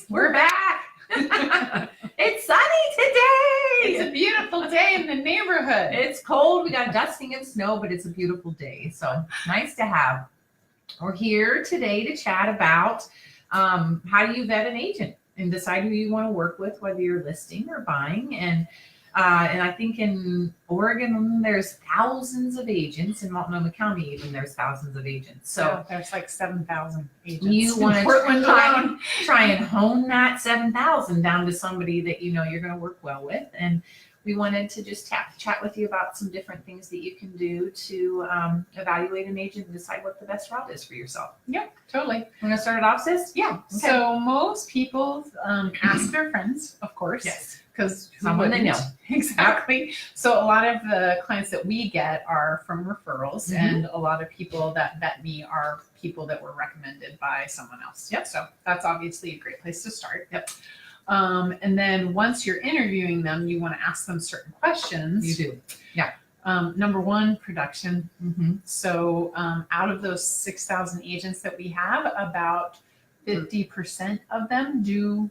We're back. It's sunny today. It's a beautiful day in the neighborhood. It's cold. We got dusting and snow, but it's a beautiful day. So nice to have. We're here today to chat about how do you vet an agent and decide who you want to work with, whether you're listing or buying. And I think in Oregon, there's thousands of agents. In Multnomah County, even there's thousands of agents. So there's like 7,000 agents. You want to Portland alone. try and hone that 7,000 down to somebody that you know you're going to work well with. And we wanted to just chat with you about some different things that you can do to evaluate an agent and decide what the best route is for yourself. Yeah, totally. I'm going to start it off, sis? Yeah. Okay. So most people ask their friends, of course. Yes. Because someone they know. Exactly. So a lot of the clients that we get are from referrals, and a lot of people that vet me are people that were recommended by someone else. Yep. So that's obviously a great place to start. Yep. And then once you're interviewing them, you want to ask them certain questions. You do. Yeah. Number one, production. So out of those 6,000 agents that we have, about 50% of them do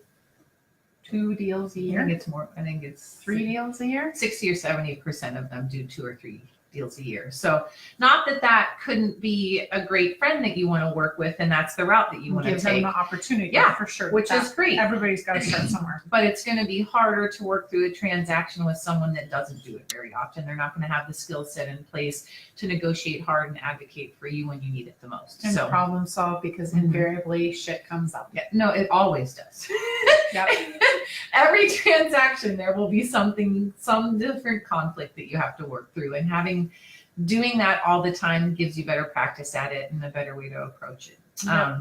2 deals a year. I think it's more. I think it's 3 deals a year. 60 or 70% of them do 2 or 3 deals a year. So not that couldn't be a great friend that you want to work with, and that's the route that you want to take. Give them the opportunity, yeah, for sure. Which is great. Everybody's got to start somewhere. But it's going to be harder to work through a transaction with someone that doesn't do it very often. They're not going to have the skill set in place to negotiate hard and advocate for you when you need it the most. And problem solve, because invariably shit comes up. Yeah, no, it always does. Yep. Every transaction, there will be some different conflict that you have to work through, and doing that all the time gives you better practice at it and a better way to approach it. Yep.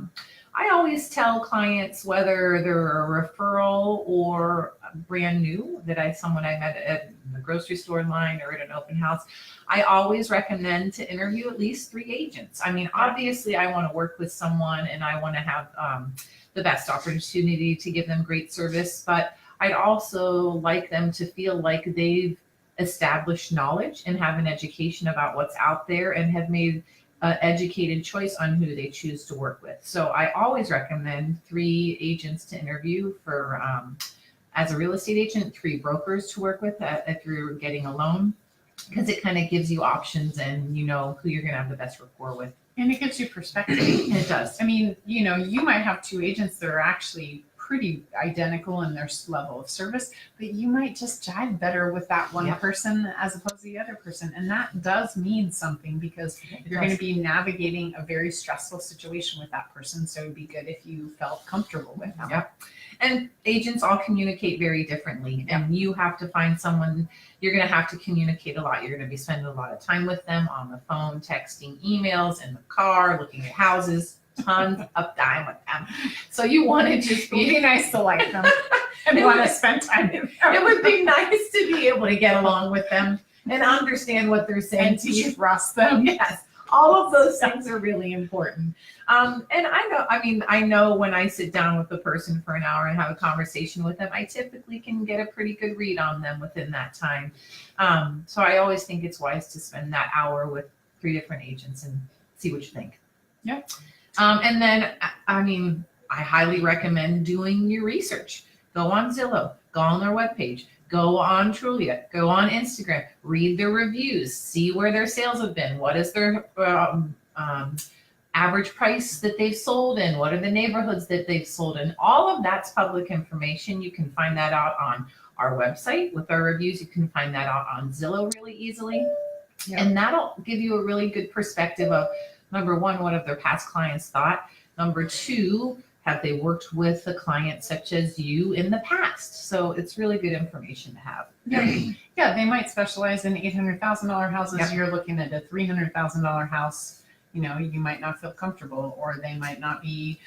I always tell clients, whether they're a referral or brand new, someone I met at the grocery store line or at an open house, I always recommend to interview at least 3 agents. I mean, obviously I want to work with someone and I want to have the best opportunity to give them great service, but I'd also like them to feel like they've established knowledge and have an education about what's out there and have made an educated choice on who they choose to work with. So I always recommend 3 agents to interview for, as a real estate agent, 3 brokers to work with if you're getting a loan, because it kind of gives you options and you know who you're going to have the best rapport with. And it gives you perspective. It does. I mean, you might have 2 agents that are actually pretty identical in their level of service, but you might just jive better with that one person as opposed to the other person. And that does mean something, because you're going to be navigating a very stressful situation with that person. So it'd be good if you felt comfortable with them. Yep. And agents all communicate very differently, and you have to find someone. You're going to have to communicate a lot. You're going to be spending a lot of time with them on the phone, texting, emails, in the car, looking at houses, tons of time with them. So you want to just be nice to like them and want to spend time with them. It would be nice to be able to get along with them and understand what they're saying, and to trust them. Yes. All of those things are really important. And I know when I sit down with the person for an hour and have a conversation with them, I typically can get a pretty good read on them within that time. So I always think it's wise to spend that hour with 3 different agents and see what you think. Yep. And then, I highly recommend doing your research. Go on Zillow, go on their webpage, go on Trulia, go on Instagram, read their reviews, see where their sales have been, what is their average price that they've sold in, what are the neighborhoods that they've sold in. All of that's public information. You can find that out on our website with our reviews. You can find that out on Zillow really easily. Yep. And that'll give you a really good perspective of, number 1, what have their past clients thought? Number 2, have they worked with a client such as you in the past? So it's really good information to have. Yeah, they might specialize in $800,000 houses. Yep. You're looking at a $300,000 house. You might not feel comfortable, or they might not be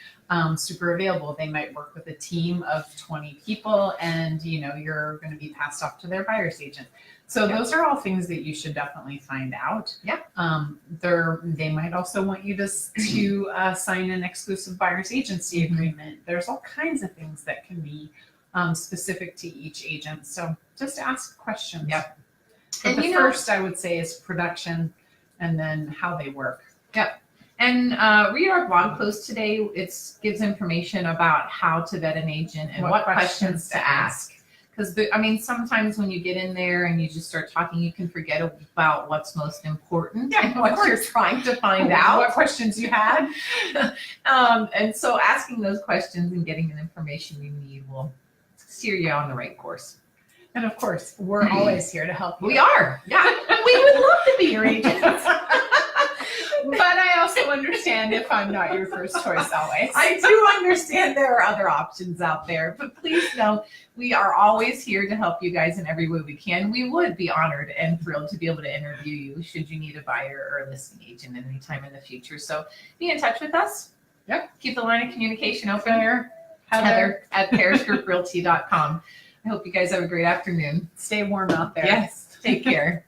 super available. They might work with a team of 20 people, and you're going to be passed off to their buyer's agent. So those are all things that you should definitely find out. Yeah. They might also want you to sign an exclusive buyer's agency agreement. There's all kinds of things that can be specific to each agent. So just ask questions. Yep. But the first I would say is production, and then how they work. Yep. And read our blog post today. It gives information about how to vet an agent and what questions to ask. Because, sometimes when you get in there and you just start talking, you can forget about what's most important and what you're trying to find out. What questions you had. And so asking those questions and getting the information you need will steer you on the right course. And of course, we're always here to help you. We are. Yeah. We would love to be your agents. But I also understand if I'm not your first choice always. I do understand there are other options out there, but please know we are always here to help you guys in every way we can. We would be honored and thrilled to be able to interview you should you need a buyer or a listing agent at any time in the future. So be in touch with us. Yep. Keep the line of communication open. Heather at parisgrouprealty.com. I hope you guys have a great afternoon. Stay warm out there. Yes. Take care.